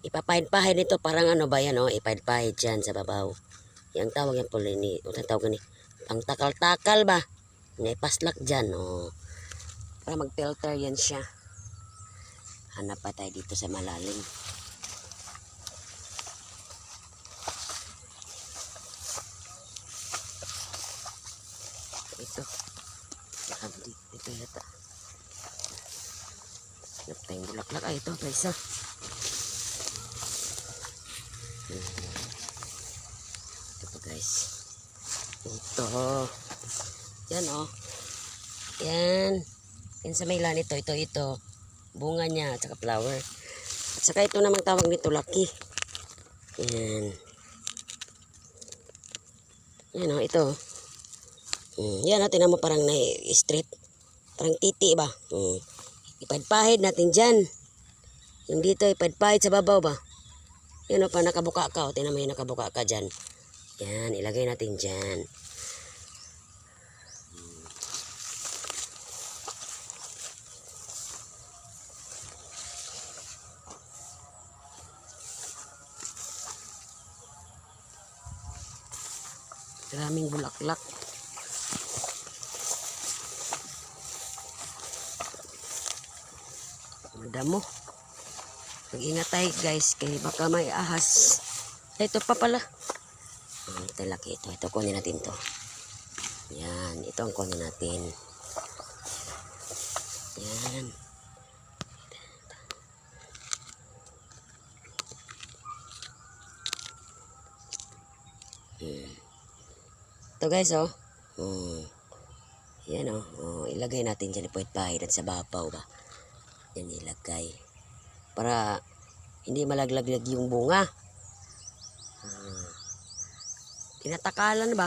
Ipapahid-pahid nito parang ano ba yan, oh, ipahid-pahid dyan sa babaw. Yang tawag yan po ni, o tawag ni, pang takal-takal ba? Ipaslak dyan, oh. Para mag-filter yan siya. Hanap pa tayo dito sa malalim. Ito. Ito yata. Hanap tayong bulaklak. Ay, ito, ito isa. Ito po guys. Ito. Yan oh. Yan. Yan sa may lan ito. Ito. Bunga niya at saka flower. At saka ito namang tawag nito laki. Yan. Yan oh. Ito. Yan oh. Tinan mo parang na-straight. Parang titi ba? Ipadpahid natin dyan. Yung dito ipadpahid sa babaw ba? Yan o, pa nakabuka ka. O, tinan mo yung nakabuka ka dyan. Yan, ilagay natin dyan. Maraming bulaklak. Madamo. Mag-ingat tayo guys, kaya baka may ahas. Ito pa pala. Ito laki ito. Ito kunin natin to. Yan. Ito ang kunin natin. Yan. Ito guys oh. Yan oh. Ilagay natin dyan. Ipahid at sa babaw ba. Yan ilagay. Para hindi malaglaglag yung bunga. Tinatakalan ba?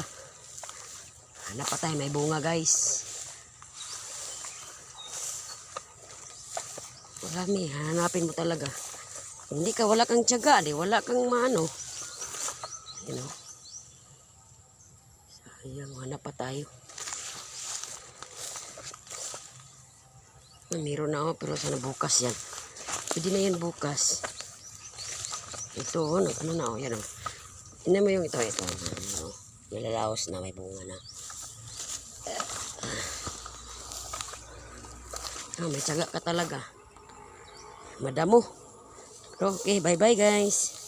Hanap pa tayo, may bunga guys. Marami, hanapin mo talaga. Hindi ka, wala kang tiyaga, wala kang maano. You know? Sayang, hanap pa tayo. Meron na ako, pero sana bukas yan. Pwede na yan bukas. Ito, ano na, yan o. Tignan mo yung ito. Nilalaos na, may bunga na. May tiyaga ka talaga. Madamo. Pero okay, bye-bye guys.